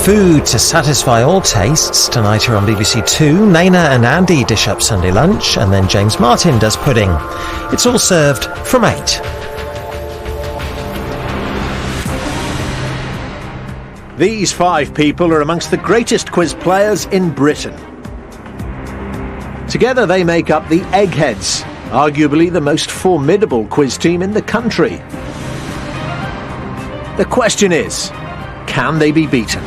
food to satisfy all tastes. Tonight here on BBC Two, Naina and Andy dish up Sunday lunch, and then James Martin does pudding. It's all served from 8. These 5 people are amongst the greatest quiz players in Britain. Together they make up the Eggheads, arguably the most formidable quiz team in the country. The question is, can they be beaten?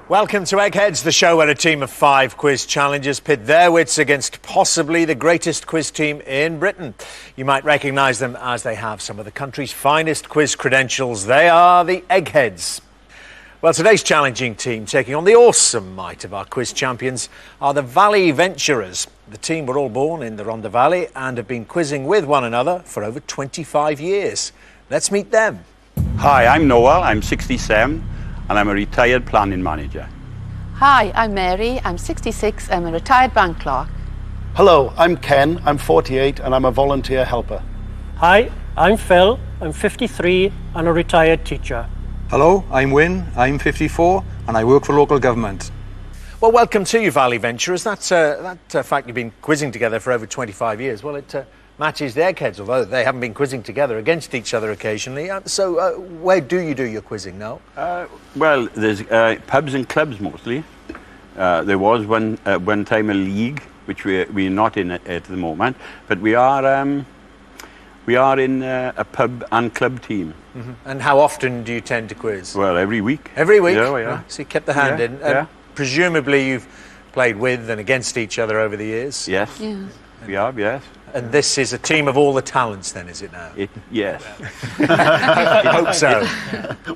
Welcome to Eggheads, the show where a team of 5 quiz challengers pit their wits against possibly the greatest quiz team in Britain. You might recognise them as they have some of the country's finest quiz credentials. They are the Eggheads. Well, today's challenging team, taking on the awesome might of our quiz champions, are the Valley Venturers. The team were all born in the Rhondda Valley and have been quizzing with one another for over 25 years. Let's meet them. Hi, I'm Noel, I'm 67 and I'm a retired planning manager. Hi, I'm Mary, I'm 66, I'm a retired bank clerk. Hello, I'm Ken, I'm 48 and I'm a volunteer helper. Hi, I'm Phil, I'm 53 and a retired teacher. Hello, I'm Wyn, I'm 54 and I work for local government. Well, welcome to you, Valley Venturers. That fact you've been quizzing together for over 25 years, well, it matches the Eggheads, although they haven't been quizzing together against each other occasionally. So where do you do your quizzing now? Well, there's pubs and clubs mostly. There was one time a league, which we're not in at the moment, but we are in a pub and club team. Mm-hmm. And how often do you tend to quiz? Well, every week. Every week? Yeah, yeah. So you kept the hand in. Yeah. Presumably you've played with and against each other over the years? Yes. Yeah. We have, yes. And this is a team of all the talents then, is it now? Yes. I hope so.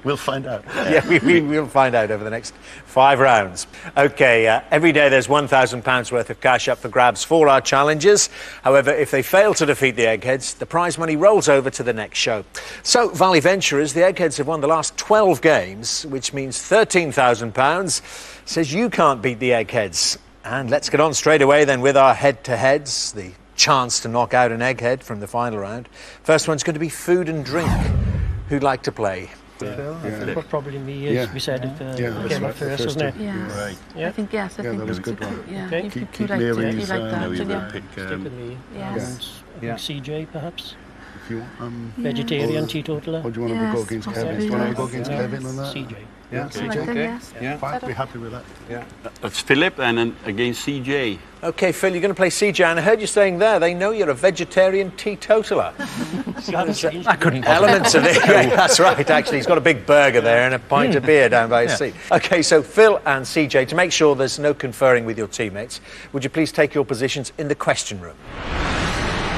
We'll find out. Yeah, we'll find out over the next 5 rounds. OK, every day there's £1,000 worth of cash up for grabs for our challengers. However, if they fail to defeat the Eggheads, the prize money rolls over to the next show. So, Valley Venturers, the Eggheads have won the last 12 games, which means £13,000. Says you can't beat the Eggheads. And let's get on straight away then with our head-to-heads, the chance to knock out an Egghead from the final round. First one's going to be food and drink. Who'd like to play? Probably me, as we said, came up first, wasn't it? Yes. Right. Yeah. I think, yes, I think that was a good one. Yeah, Okay. you Keep like Mary's, that. You like that. we so will yeah. pick, Stick with me. Yes. And I think CJ, perhaps. If you, Vegetarian, teetotaler. or do you want to Yes, go against possibly, Kevin? Do you want to go yes. against Kevin on that? CJ. Yeah, So like that, yes. Yeah. Fine, be happy with that. Yeah. It's Philip and then against CJ. OK, Phil, you're going to play CJ, and I heard you saying there, they know you're a vegetarian teetotaler. I couldn't. Elements of it. Yeah, that's right, actually. He's got a big burger there and a pint of beer down by his seat. OK, so Phil and CJ, to make sure there's no conferring with your teammates, would you please take your positions in the question room?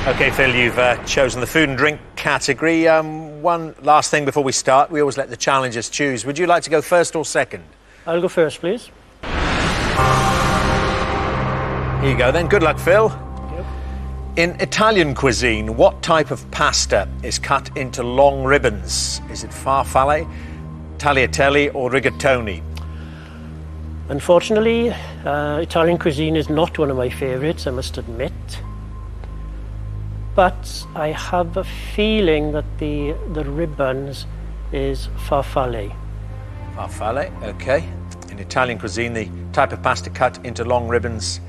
OK, Phil, you've chosen the food and drink category. One last thing before we start. We always let the challengers choose. Would you like to go first or second? I'll go first, please. Here you go then. Good luck, Phil. In Italian cuisine, what type of pasta is cut into long ribbons? Is it farfalle, tagliatelle or rigatoni? Unfortunately, Italian cuisine is not one of my favourites, I must admit. But I have a feeling that the ribbons is farfalle. Farfalle, OK. In Italian cuisine, the type of pasta cut into long ribbons,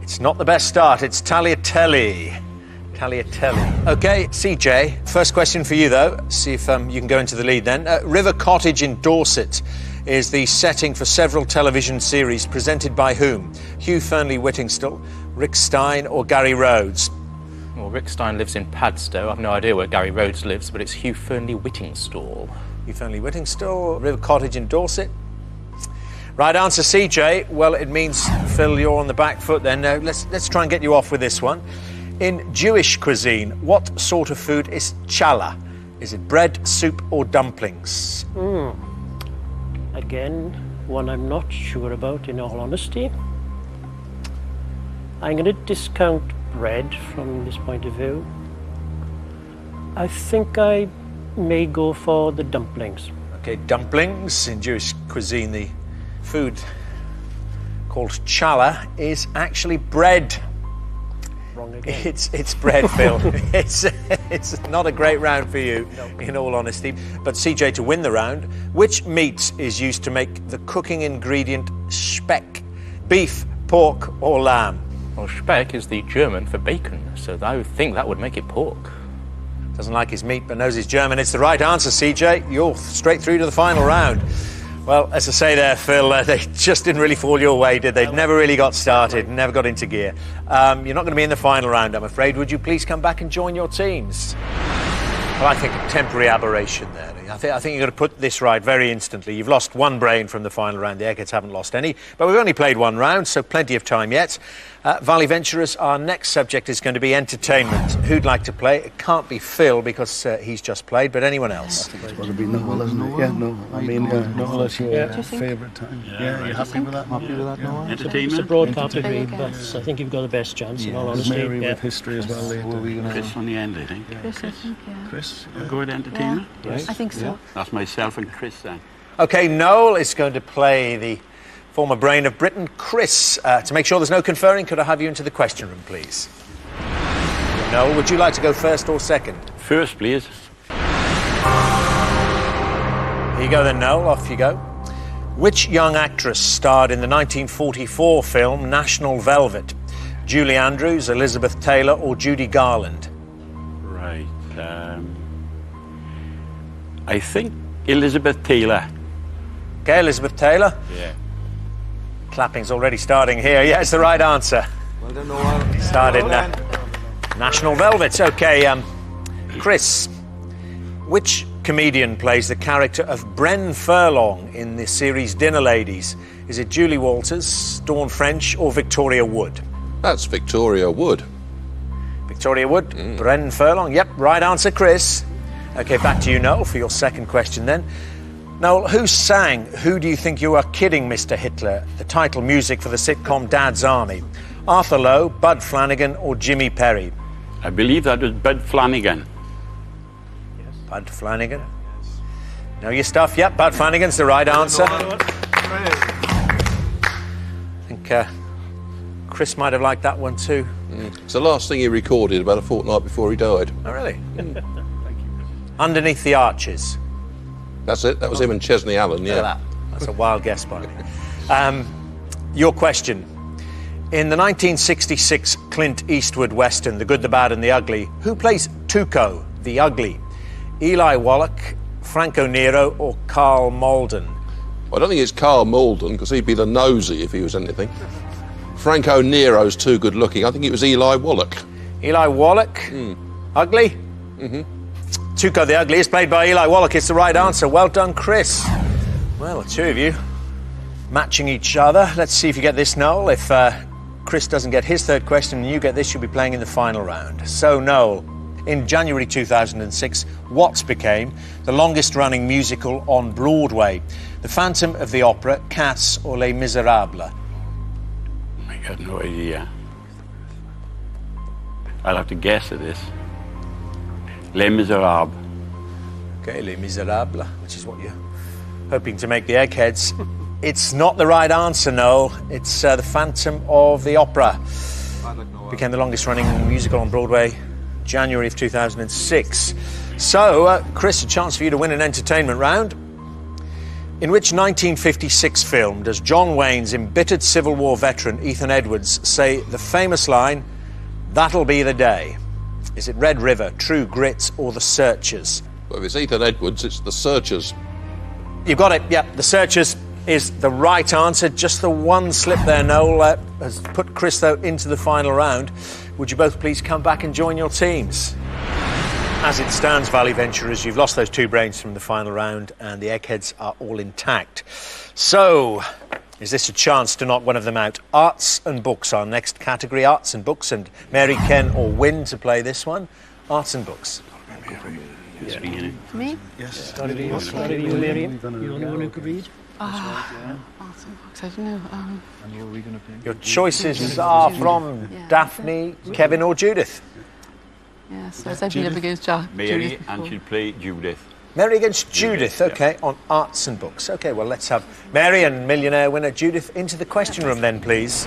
it's not the best start. It's tagliatelle. Tagliatelle. OK, CJ, first question for you, though. See if you can go into the lead then. River Cottage in Dorset is the setting for several television series presented by whom? Hugh Fearnley-Whittingstall, Rick Stein or Gary Rhodes? Well, Rick Stein lives in Padstow. I've no idea where Gary Rhodes lives, but it's Hugh Fearnley-Whittingstall. Hugh Fearnley-Whittingstall, River Cottage in Dorset. Right answer, CJ. Well, it means, Phil, you're on the back foot then. Let's try and get you off with this one. In Jewish cuisine, what sort of food is challah? Is it bread, soup or dumplings? Again, one I'm not sure about, in all honesty. I'm going to discount bread from this point of view. I think I may go for the dumplings. OK, dumplings. In Jewish cuisine, the food called challah is actually bread. wrong again. It's bread, Phil. It's not a great round for you, in all honesty. But CJ, to win the round, which meat is used to make the cooking ingredient speck? Beef, pork, or lamb? Well, Speck is the German for bacon, so I would think that would make it pork. Doesn't like his meat, but knows his German. It's the right answer, CJ. You're straight through to the final round. Well, as I say there, Phil, they just didn't really fall your way, did they? Never really got started, never got into gear. You're not going to be in the final round, I'm afraid. Would you please come back and join your teams? Well, I think a temporary aberration there. I think you've got to put this right very instantly. You've lost one brain from the final round. The Eggheads haven't lost any, but we've only played one round, so plenty of time yet. Valley Venturers, our next subject is going to be entertainment. Who'd like to play? It can't be Phil because he's just played, but anyone else? It's got to be Noel, isn't it? Yeah, no. I mean, Noel is your favourite time. Yeah, you happy with that? Happy with that, Noel? Entertainment? It's a broad category, but I think you've got the best chance, in all honesty. Mary with history as well later. Chris on the end, I think. Chris, I think, yeah. Chris? A good entertainer? I think so. That's myself and Chris then. OK, Noel is going to play the former brain of Britain, Chris. To make sure there's no conferring, could I have you into the question room, please? Noel, would you like to go first or second? First, please. Here you go then, Noel. Off you go. Which young actress starred in the 1944 film National Velvet? Julie Andrews, Elizabeth Taylor, or Judy Garland? Right. I think Elizabeth Taylor. OK, Elizabeth Taylor. Yeah. Clapping's already starting here. Yeah, it's the right answer. Well done, Noel. Starred in National Velvet. OK, Chris, which comedian plays the character of Bren Furlong in the series Dinner Ladies? Is it Julie Walters, Dawn French, or Victoria Wood? That's Victoria Wood. Victoria Wood, Bren Furlong. Yep, right answer, Chris. OK, back to you, Noel, for your second question then. Noel, who sang Who Do You Think You Are Kidding, Mr. Hitler, the title music for the sitcom Dad's Army? Arthur Lowe, Bud Flanagan, or Jimmy Perry? I believe that was Bud Flanagan. Yes. Bud Flanagan. Know your stuff? Yep, Bud Flanagan's the right answer. I think Chris might have liked that one too. It's the last thing he recorded about a fortnight before he died. Oh, really? Underneath the Arches. That's it. That was him and Chesney Allen, yeah. That's a wild guess by me. Your question. In the 1966 Clint Eastwood Western, The Good, the Bad and the Ugly, who plays Tuco, the Ugly? Eli Wallach, Franco Nero, or Carl Malden? I don't think it's Carl Malden, because he'd be the nosy if he was anything. Franco Nero's too good looking. I think it was Eli Wallach. Eli Wallach? Ugly? Mm-hmm. Tuco the Ugly is played by Eli Wallach. It's the right answer. Well done, Chris. Well, the two of you matching each other. Let's see if you get this, Noel. If Chris doesn't get his third question and you get this, you'll be playing in the final round. So, Noel, in January 2006, what became the longest-running musical on Broadway? The Phantom of the Opera, Cats, or Les Miserables? I got no idea. I'll have to guess at this. Les Miserables. OK, Les Miserables, which is what you're hoping to make the Eggheads. It's not the right answer, Noel. It's The Phantom of the Opera. Became the longest-running musical on Broadway, January of 2006. So, Chris, a chance for you to win an entertainment round. In which 1956 film does John Wayne's embittered Civil War veteran Ethan Edwards say the famous line, "That'll be the day"? Is it Red River, True Grit, or The Searchers? Well, if it's Ethan Edwards, it's The Searchers. You've got it, yep. The Searchers is the right answer. Just the one slip there, Noel, has put Chris, though, into the final round. Would you both please come back and join your teams? As it stands, Valley Venturers, you've lost those two brains from the final round and the Eggheads are all intact. So, is this a chance to knock one of them out? Arts and books, our next category. Arts and books, and Mary, Ken or Wynne to play this one. Arts and books. Yeah. Me? Yes. Started you, Miriam. You the only one who could read? Arts and books, I don't know. Your choices are from Daphne, Kevin or Judith. Yeah, so it's I've been up against Mary, Judith and before. she'll play Judith. Mary against Judith, OK, on arts and books. OK, well, let's have Mary and millionaire winner Judith into the question room then, please.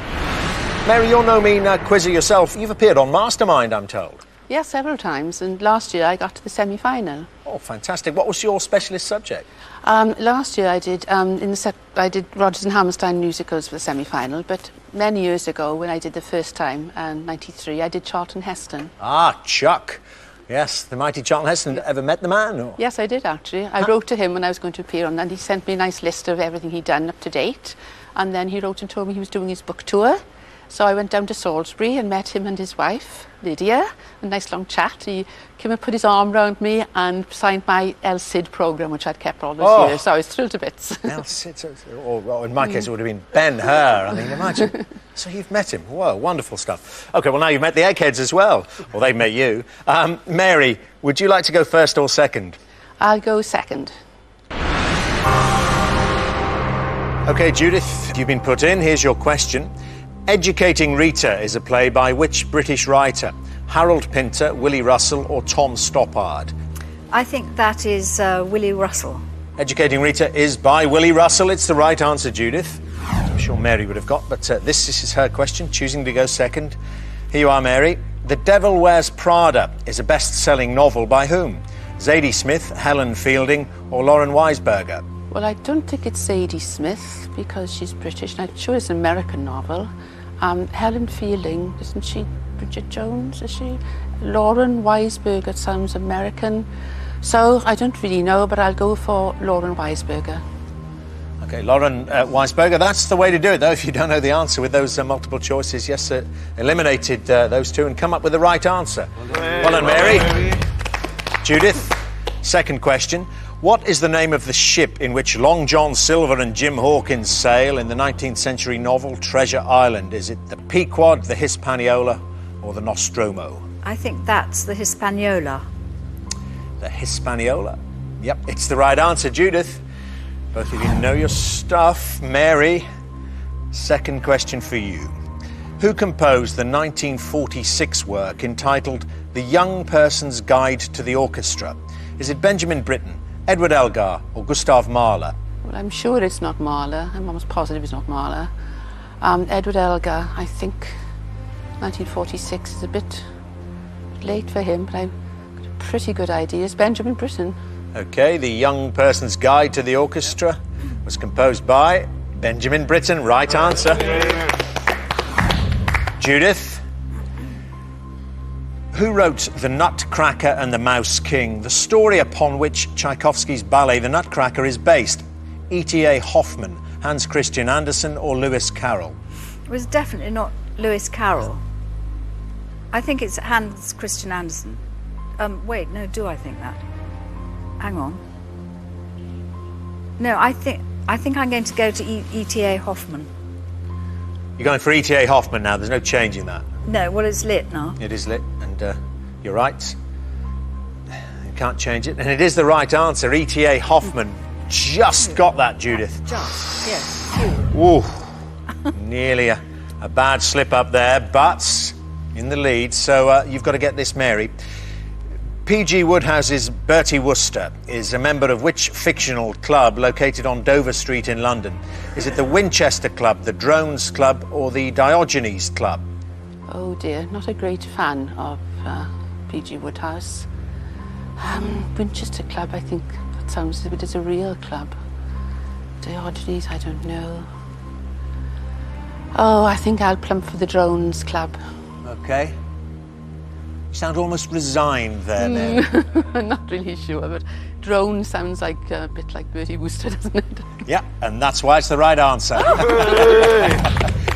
Mary, you're no mean quizzer yourself. You've appeared on Mastermind, I'm told. Yes, several times, and last year I got to the semi-final. Oh, fantastic. What was your specialist subject? Last year I did I did Rodgers and Hammerstein musicals for the semi-final, but many years ago when I did the first time, '93, I did Charlton Heston. Ah, Chuck. Yes, the mighty Charlton Heston. Ever met the man? Or? Yes, I did actually. I wrote to him when I was going to appear on, and he sent me a nice list of everything he'd done up to date, and then he wrote and told me he was doing his book tour. So I went down to Salisbury and met him and his wife, Lydia, a nice long chat. He came and put his arm around me and signed my El Cid programme, which I'd kept all those years, so I was thrilled to bits. El Cid, or in my case it would have been Ben-Hur, I mean, imagine. So you've met him. Whoa, wonderful stuff. OK, well, now you've met the Eggheads as well, or they've met you. Mary, would you like to go first or second? I'll go second. OK, Judith, you've been put in. Here's your question. Educating Rita is a play by which British writer? Harold Pinter, Willie Russell or Tom Stoppard? I think that is Willie Russell. Educating Rita is by Willie Russell. It's the right answer, Judith. I'm sure Mary would have got, but this is her question, choosing to go second. Here you are, Mary. The Devil Wears Prada is a best-selling novel by whom? Zadie Smith, Helen Fielding or Lauren Weisberger? Well, I don't think it's Zadie Smith because she's British, and I'm sure it's an American novel. Helen Fielding, isn't she Bridget Jones, is she? Lauren Weisberger sounds American. So I don't really know, but I'll go for Lauren Weisberger. OK, Lauren Weisberger, that's the way to do it, though, if you don't know the answer with those multiple choices. Yes, eliminated those two and come up with the right answer. Well done, Mary. Judith, second question. What is the name of the ship in which Long John Silver and Jim Hawkins sail in the 19th century novel Treasure Island? Is it the Pequod, the Hispaniola or the Nostromo? I think that's the Hispaniola. The Hispaniola. Yep, it's the right answer, Judith. Both of you know your stuff. Mary, second question for you. Who composed the 1946 work entitled The Young Person's Guide to the Orchestra? Is it Benjamin Britten, Edward Elgar or Gustav Mahler? Well, I'm sure it's not Mahler. I'm almost positive it's not Mahler. Edward Elgar, I think 1946 is a bit late for him, but I've got a pretty good idea. It's Benjamin Britten. OK, The Young Person's Guide to the Orchestra was composed by Benjamin Britten. Right answer. Judith. Who wrote The Nutcracker and the Mouse King, the story upon which Tchaikovsky's ballet The Nutcracker is based? E.T.A. Hoffmann, Hans Christian Andersen or Lewis Carroll? It was definitely not Lewis Carroll. I think it's Hans Christian Andersen. Wait, no, do I think that? Hang on. No, I think I'm going to go to E.T.A. Hoffmann. You're going for E.T.A. Hoffmann now, there's no changing that. No, well, it's lit now. It is lit, and you're right. You can't change it. And it is the right answer. E.T.A. Hoffmann just got that, Judith. Just, yes. Ooh, nearly a bad slip up there, but in the lead. So you've got to get this, Mary. P.G. Woodhouse's Bertie Wooster is a member of which fictional club located on Dover Street in London? Is it the Winchester Club, the Drones Club or the Diogenes Club? Oh dear, not a great fan of P.G. Woodhouse. Winchester Club, I think that sounds as if it is a real club. Diogenes, I don't know. Oh, I think I'll plump for the Drones Club. OK. You sound almost resigned there, Mary. I'm not really sure, but drone sounds like a bit like Bertie Wooster, doesn't it? Yeah, and that's why it's the right answer.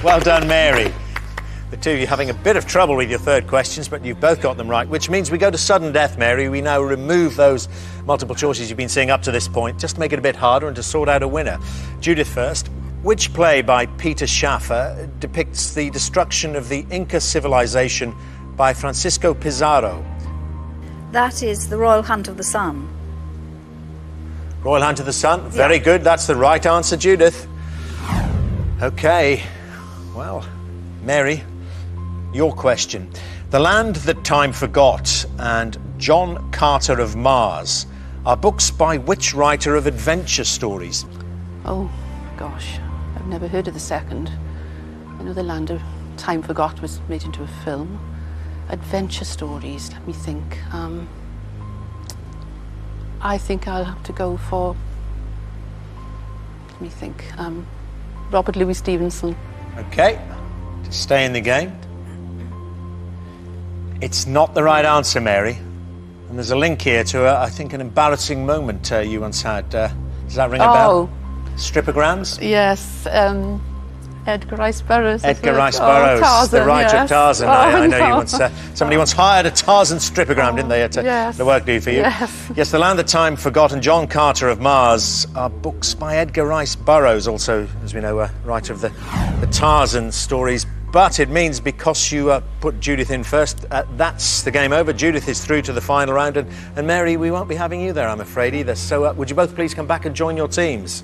Well done, Mary. The two of you having a bit of trouble with your third questions, but you've both got them right, which means we go to sudden death, Mary. We now remove those multiple choices you've been seeing up to this point, just to make it a bit harder and to sort out a winner. Judith first. Which play by Peter Schaffer depicts the destruction of the Inca civilization by Francisco Pizarro? That is The Royal Hunt of the Sun. Royal Hunt of the Sun? Very good. That's the right answer, Judith. OK. Well, Mary, your question. The Land That Time Forgot and John Carter of Mars are books by which writer of adventure stories? Oh, gosh. I've never heard of the second. I know The Land Time Forgot was made into a film. Adventure stories, let me think. I think I'll have to go for, let me think, Robert Louis Stevenson. Okay, to stay in the game. It's not the right answer, Mary. And there's a link here to, I think, an embarrassing moment you once had. Does that ring a bell? Stripograms? Yes, Edgar Rice Burroughs. Edgar Rice Burroughs, Tarzan, the writer of Tarzan. I know no. you once. Somebody once hired a Tarzan stripogram, didn't they? The work do for you. Yes, The Land of Time Forgot and John Carter of Mars are books by Edgar Rice Burroughs, also, as we know, a writer of the Tarzan stories. But it means because you put Judith in first, that's the game over. Judith is through to the final round, and Mary, we won't be having you there, I'm afraid, either. So would you both please come back and join your teams?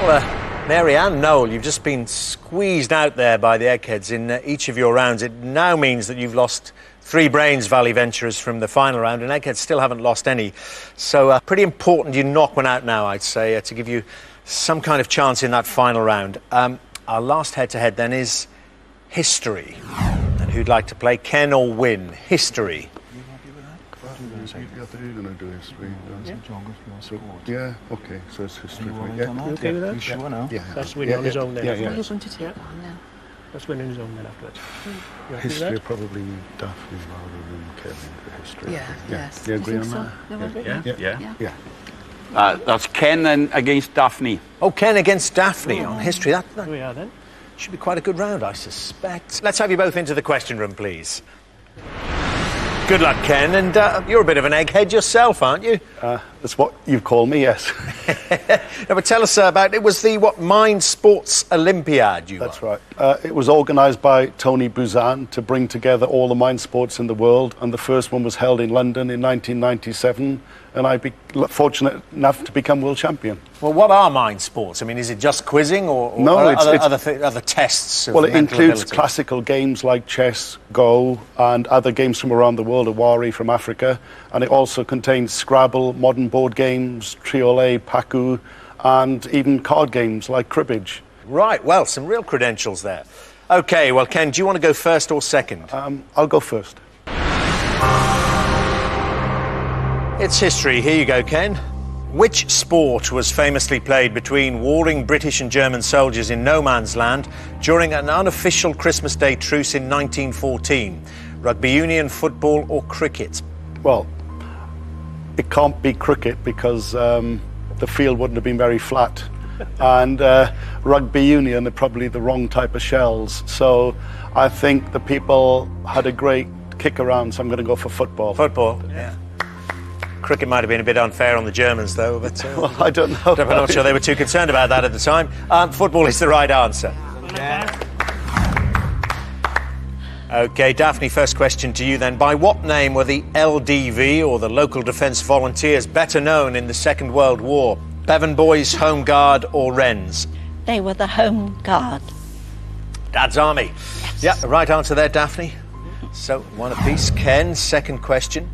Well, Mary and Noel, you've just been squeezed out there by the Eggheads in each of your rounds. It now means that you've lost 3 Brains Valley Venturers from the final round, and Eggheads still haven't lost any. So pretty important you knock one out now, I'd say, to give you some kind of chance in that final round. Our last head-to-head then is history. And who'd like to play, Ken or Win? History. You're going to do history. Yeah. Okay, so it's history. Yeah. You okay with that? You sure now? Yeah. That's winning on his own then. You're going to take one now. That's winning his own then afterwards. History, probably Daphne rather than Kevin for history. Yes. You agree on that? Yeah. That's Ken then against Daphne. Oh, Ken against Daphne on history. That Here we are then. should be quite a good round, I suspect. Let's have you both into the question room, please. Good luck, Ken. And you're a bit of an egghead yourself, aren't you? That's what you call me, yes. No, but tell us about it. Was the Mind Sports Olympiad you That's won? right. It was organised by Tony Buzan to bring together all the mind sports in the world, and the first one was held in London in 1997, and I be fortunate enough to become world champion. Well, what are mind sports? I mean, is it just quizzing or No, other tests of Well, it mental includes ability? classical games like chess, Go, and other games from around the world, Awari from Africa, and it also contains Scrabble, modern board games, Triolet, Pacu, and even card games like cribbage. Right, well, some real credentials there. OK, well, Ken, do you want to go first or second? I'll go first. It's history. Here you go, Ken. Which sport was famously played between warring British and German soldiers in no man's land during an unofficial Christmas Day truce in 1914? Rugby union, football or cricket? Well, it can't be cricket because the field wouldn't have been very flat. And rugby union are probably the wrong type of shells. So I think the people had a great kick around, so I'm going to go for football. Football, yeah. Cricket might have been a bit unfair on the Germans, though, but Well, I don't know. I'm not sure they were too concerned about that at the time. Football is the right answer. OK, Daphne, first question to you then. By what name were the LDV, or the Local Defence Volunteers, better known in the Second World War? Bevan Boys, Home Guard or Wrens? They were the Home Guard. Dad's Army. Yes. Yeah, the right answer there, Daphne. So, one apiece. Ken, second question.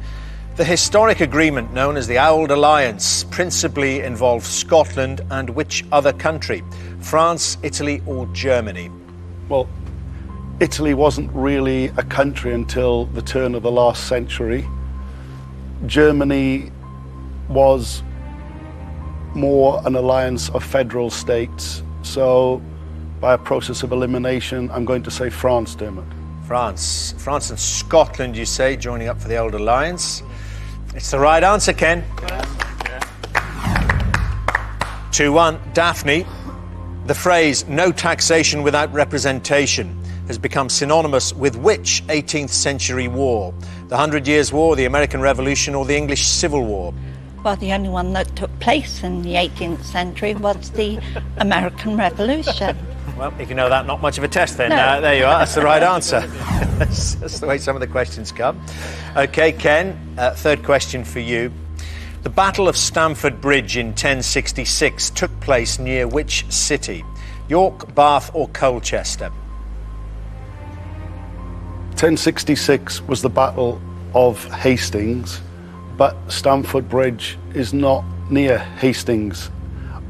The historic agreement known as the Old Alliance principally involved Scotland and which other country? France, Italy or Germany? Well, Italy wasn't really a country until the turn of the last century. Germany was more an alliance of federal states. So, by a process of elimination, I'm going to say France, Dermot. France. France and Scotland, you say, joining up for the Old Alliance. It's the right answer, Ken. 2-1. Daphne, the phrase "no taxation without representation" has become synonymous with which 18th century war? The 100 Years' War, the American Revolution or the English Civil War? Well, the only one that took place in the 18th century was the American Revolution. Well, if you know that, not much of a test then. No. There you are, that's the right answer. That's the way some of the questions come. OK, Ken, third question for you. The Battle of Stamford Bridge in 1066 took place near which city? York, Bath or Colchester? 1066 was the Battle of Hastings, but Stamford Bridge is not near Hastings.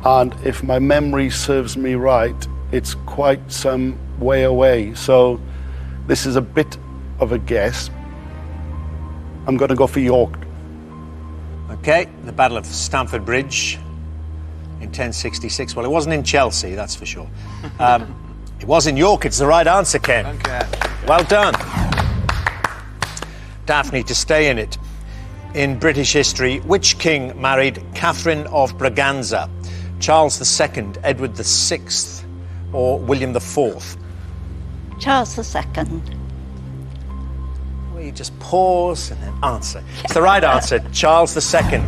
And if my memory serves me right, it's quite some way away. So this is a bit of a guess. I'm going to go for York. Okay, the Battle of Stamford Bridge in 1066. Well, it wasn't in Chelsea, that's for sure. It was in York. It's the right answer, Ken. Okay. Well done. Daphne, to stay in it. In British history, which king married Catherine of Braganza? Charles II, Edward VI, or William IV? Charles II. Well, you just pause and then answer. It's the right answer, Charles II.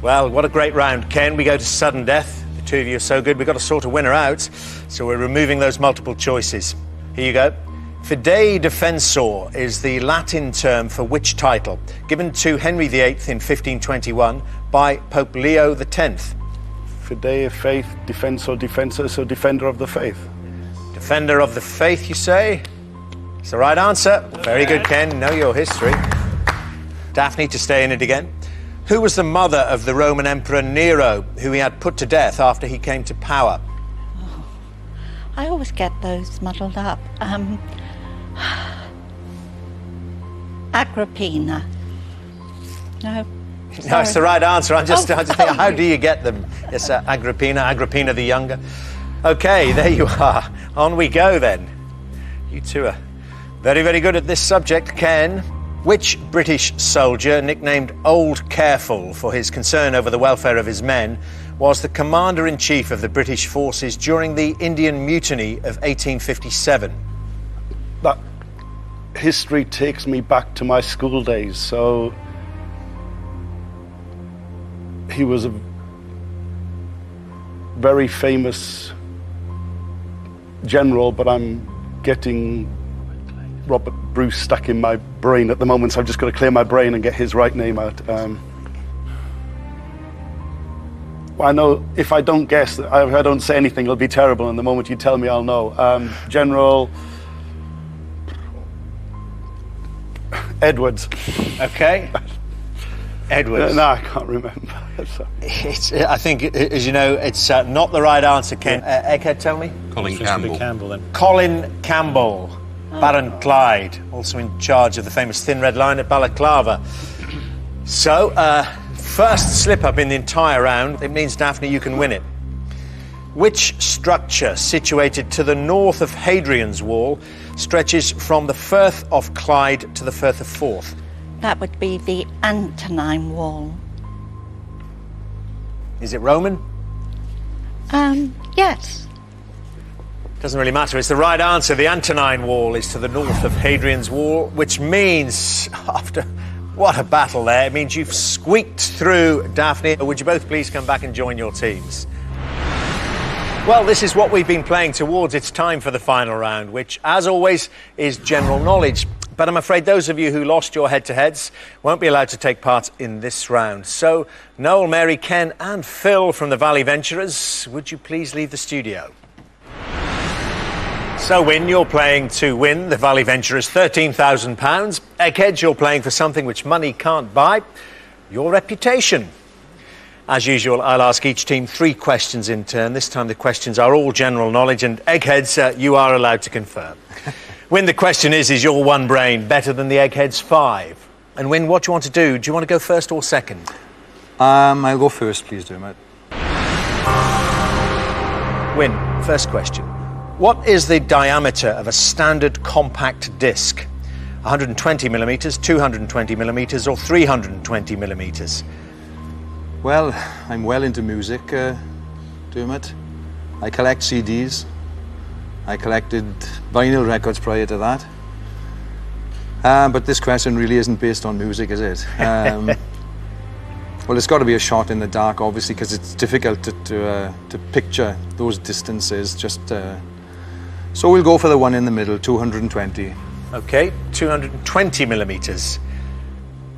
Well, what a great round, Ken. We go to sudden death. The two of you are so good, we've got to sort a winner out. So we're removing those multiple choices. Here you go. Fidei Defensor is the Latin term for which title, given to Henry VIII in 1521 by Pope Leo X? Fidei, faith, defensor, defensor, so defender of the faith. Defender of the faith, you say? It's the right answer. Very good, Ken. Know your history. Daphne, to stay in it again. Who was the mother of the Roman Emperor Nero, who he had put to death after he came to power? Oh, I always get those muddled up. Agrippina. No. No, it's the right answer. I'm just thinking, how do you get them? Yes, Agrippina the Younger. Okay, there you are. On we go then. You two are very, very good at this subject. Ken, which British soldier, nicknamed Old Careful for his concern over the welfare of his men, was the commander-in-chief of the British forces during the Indian Mutiny of 1857? That history takes me back to my school days, so he was a very famous general, but I'm getting Robert Bruce stuck in my brain at the moment, so I've just got to clear my brain and get his right name out. I know if I don't guess, if I don't say anything, it'll be terrible, and the moment you tell me, I'll know. General Edwards. Okay. Edwards. No, I can't remember. I think, as you know, it's not the right answer, Ken. Egghead, tell me. Colin Campbell. Then. Colin Campbell, Baron Clyde, also in charge of the famous Thin Red Line at Balaclava. So, first slip-up in the entire round. It means, Daphne, you can win it. Which structure situated to the north of Hadrian's Wall stretches from the Firth of Clyde to the Firth of Forth? That would be the Antonine Wall. Is it Roman? Yes. Doesn't really matter. It's the right answer. The Antonine Wall is to the north of Hadrian's Wall, which means, after what a battle there, it means you've squeaked through, Daphne. Would you both please come back and join your teams? Well, this is what we've been playing towards. It's time for the final round, which, as always, is general knowledge. But I'm afraid those of you who lost your head-to-heads won't be allowed to take part in this round. So, Noel, Mary, Ken and Phil from the Valley Venturers, would you please leave the studio? So, Win, you're playing to win the Valley Venturers £13,000. Eggheads, you're playing for something which money can't buy, your reputation. As usual, I'll ask each team 3 questions in turn. This time the questions are all general knowledge, and Eggheads, you are allowed to confirm. Win, the question is your one brain better than the Eggheads 5? And Win, what do you want to do? Do you want to go first or second? I'll go first, please, Dermot. Win, first question. What is the diameter of a standard compact disc? 120 millimetres, 220 millimetres or 320 millimetres? Well, I'm well into music, Dermot. I collect CDs. I collected vinyl records prior to that. But this question really isn't based on music, is it? Well, it's got to be a shot in the dark, obviously, because it's difficult to picture those distances. So we'll go for the one in the middle, 220. OK, 220 millimetres,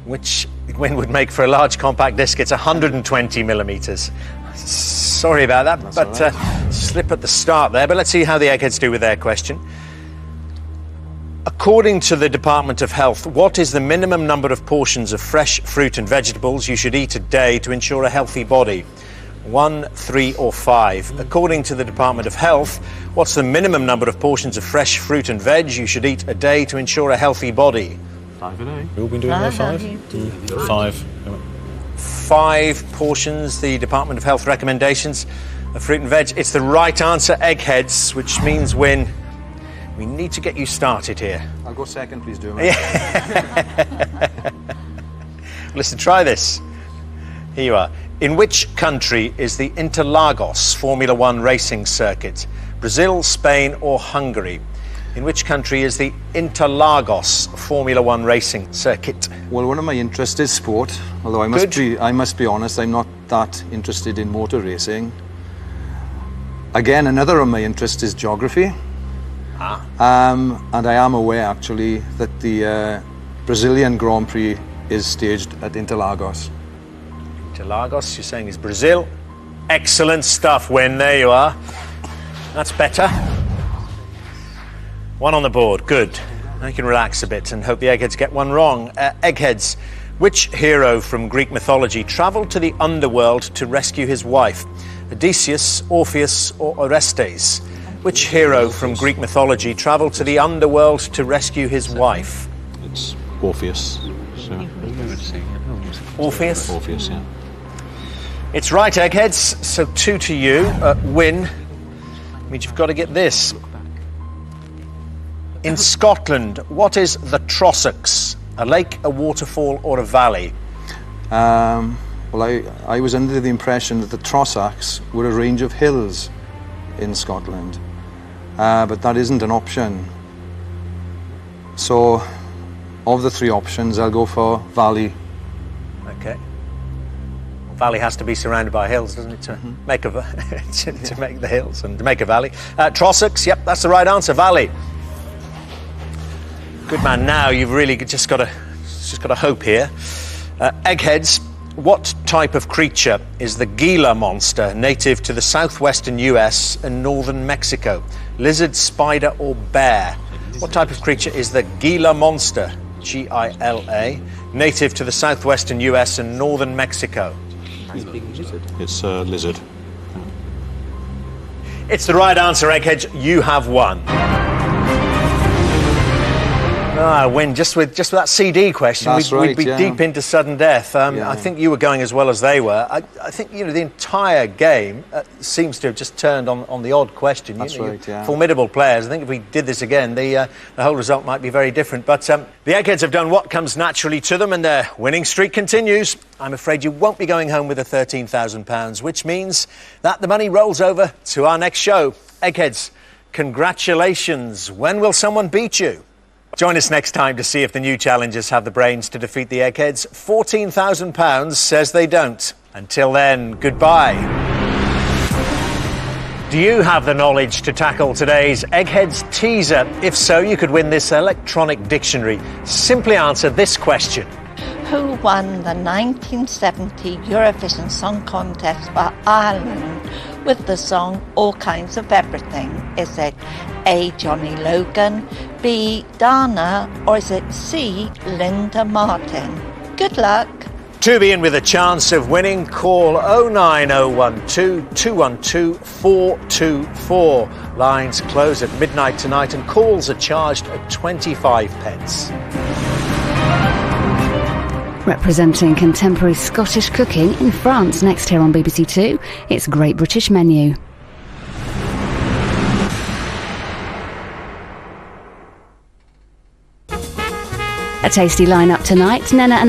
which would make for a large compact disc. It's 120 millimetres. Sorry about that, but right. Slip at the start there. But let's see how the Eggheads do with their question. According to the Department of Health, what is the minimum number of portions of fresh fruit and vegetables you should eat a day to ensure a healthy body? 1, 3 or 5. According to the Department of Health, what's the minimum number of portions of fresh fruit and veg you should eat a day to ensure a healthy body? 5 a day. We've all been doing there 5? 5. 5 portions, the Department of Health recommendations of fruit and veg. It's the right answer, Eggheads, which means win. We need to get you started here. I'll go second, please, do Listen, try this. Here you are. In which country is the Interlagos Formula One racing circuit? Brazil, Spain or Hungary? In which country is the Interlagos Formula One racing circuit? Well, one of my interests is sport, although I must be honest, I'm not that interested in motor racing. Again, another of my interests is geography. And I am aware, actually, that the Brazilian Grand Prix is staged at Interlagos. Interlagos, you're saying, is Brazil. Excellent stuff, Win. There you are. That's better. 1 on the board. Good. Now you can relax a bit and hope the Eggheads get one wrong. Eggheads, which hero from Greek mythology travelled to the underworld to rescue his wife? Odysseus, Orpheus or Orestes? Which hero from Greek mythology travelled to the underworld to rescue his wife? It's Orpheus. Orpheus? Orpheus, yeah. It's right, Eggheads. So 2 to you. Win means you've got to get this. In Scotland, what is the Trossachs? A lake, a waterfall or a valley? Well, I was under the impression that the Trossachs were a range of hills in Scotland, but that isn't an option. So, of the 3 options, I'll go for valley. Okay. Valley has to be surrounded by hills, doesn't it, to make to make the hills and to make a valley. Trossachs, yep, that's the right answer, valley. Good man. Now you've really just got to hope here. Eggheads, what type of creature is the Gila monster native to the southwestern US and northern Mexico? Lizard, spider or bear? What type of creature is the Gila monster, G-I-L-A, native to the southwestern US and northern Mexico? It's a lizard. It's the right answer, Eggheads. You have won. Win, just with that CD question, we'd be deep into sudden death. I think you were going as well as they were. I think, the entire game seems to have just turned on the odd question. That's right, yeah. Formidable players. I think if we did this again, the whole result might be very different. But the Eggheads have done what comes naturally to them, and their winning streak continues. I'm afraid you won't be going home with the £13,000, which means that the money rolls over to our next show. Eggheads, congratulations. When will someone beat you? Join us next time to see if the new challengers have the brains to defeat the Eggheads. £14,000 says they don't. Until then, goodbye. Do you have the knowledge to tackle today's Eggheads teaser? If so, you could win this electronic dictionary. Simply answer this question. Who won the 1970 Eurovision Song Contest for Ireland with the song All Kinds of Everything? Is it A. Johnny Logan, B. Dana, or is it C. Linda Martin? Good luck. To be in with a chance of winning, call 09012 212 424. Lines close at midnight tonight and calls are charged at 25 pence. Representing contemporary Scottish cooking in France next here on BBC Two, it's Great British Menu. A tasty lineup tonight. Nena and